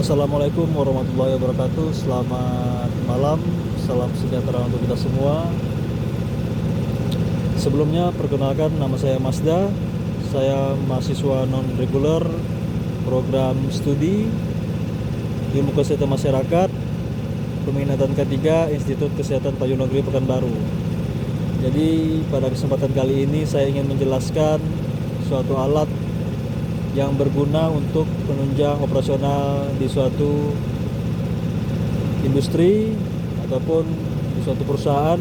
Assalamualaikum warahmatullahi wabarakatuh. Selamat malam, salam sejahtera untuk kita semua. Sebelumnya perkenalkan, nama saya Mazda. Saya mahasiswa non-reguler program studi Ilmu Kesehatan Masyarakat peminatan ketiga Institut Kesehatan Payung Negeri Pekanbaru. Jadi pada kesempatan kali ini saya ingin menjelaskan suatu alat yang berguna untuk penunjang operasional di suatu industri ataupun di suatu perusahaan,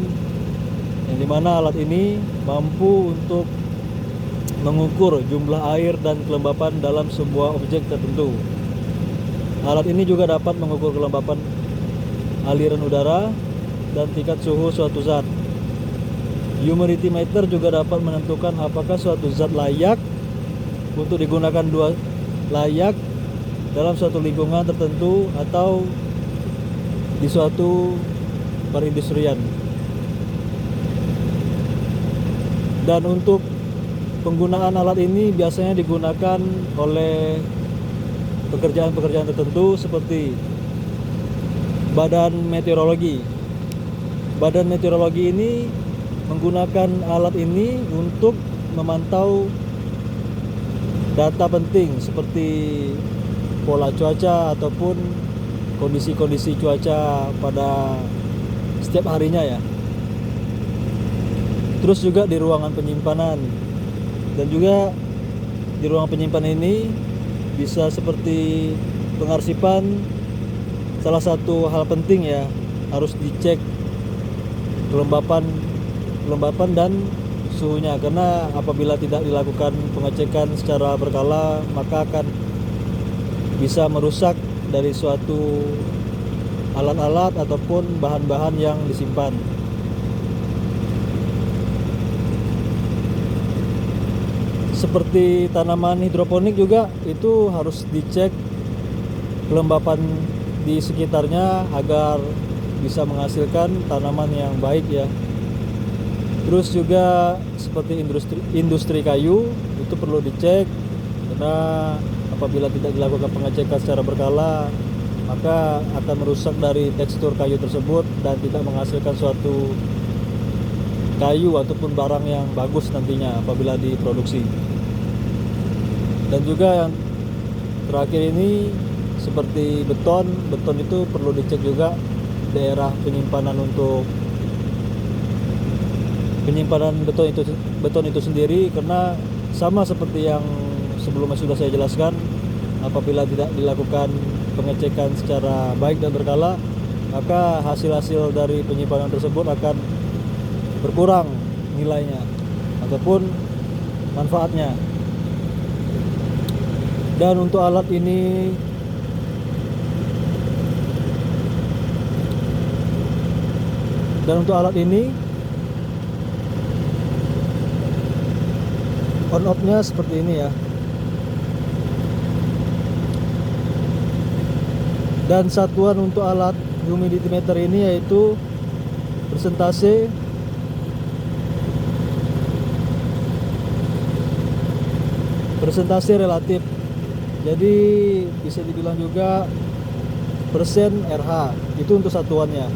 yang dimana alat ini mampu untuk mengukur jumlah air dan kelembapan dalam sebuah objek tertentu. Alat ini juga dapat mengukur kelembapan aliran udara dan tingkat suhu suatu zat. Humidity meter juga dapat menentukan apakah suatu zat layak untuk digunakan layak dalam suatu lingkungan tertentu atau di suatu perindustrian. Dan untuk penggunaan alat ini biasanya digunakan oleh pekerjaan-pekerjaan tertentu seperti Badan Meteorologi. Badan Meteorologi ini menggunakan alat ini untuk memantau data penting seperti pola cuaca ataupun kondisi-kondisi cuaca pada setiap harinya ya. Terus juga di ruangan penyimpanan, dan juga di ruangan penyimpanan ini bisa seperti pengarsipan. Salah satu hal penting ya, harus dicek kelembapan dan suhunya, karena apabila tidak dilakukan pengecekan secara berkala maka akan bisa merusak dari suatu alat-alat ataupun bahan-bahan yang disimpan. Seperti tanaman hidroponik juga itu harus dicek kelembapan di sekitarnya agar bisa menghasilkan tanaman yang baik ya. Terus juga seperti industri kayu itu perlu dicek, karena apabila tidak dilakukan pengecekan secara berkala maka akan merusak dari tekstur kayu tersebut dan tidak menghasilkan suatu kayu ataupun barang yang bagus nantinya apabila diproduksi. Dan juga yang terakhir ini seperti beton itu perlu dicek juga daerah penyimpanan untuk penyimpanan beton itu sendiri, karena sama seperti yang sebelumnya sudah saya jelaskan, apabila tidak dilakukan pengecekan secara baik dan berkala maka hasil-hasil dari penyimpanan tersebut akan berkurang nilainya ataupun manfaatnya. Dan untuk alat ini on off-nya seperti ini ya. Dan satuan untuk alat humidity meter ini yaitu persentase relatif. Jadi bisa dibilang juga persen RH, itu untuk satuannya.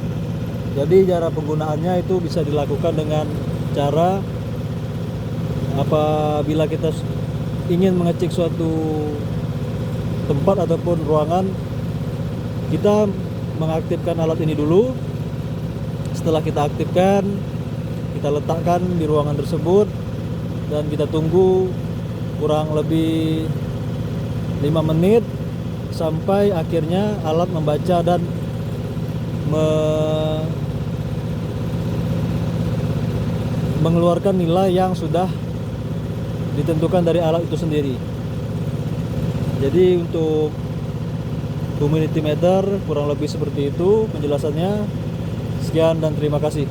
Jadi cara penggunaannya itu bisa dilakukan dengan cara apabila kita ingin mengecek suatu tempat ataupun ruangan, kita mengaktifkan alat ini dulu. Setelah kita aktifkan, kita letakkan di ruangan tersebut dan kita tunggu kurang lebih 5 menit sampai akhirnya alat membaca dan mengeluarkan nilai yang sudah ditentukan dari alat itu sendiri. Jadi untuk humidity meter kurang lebih seperti itu penjelasannya. Sekian dan terima kasih.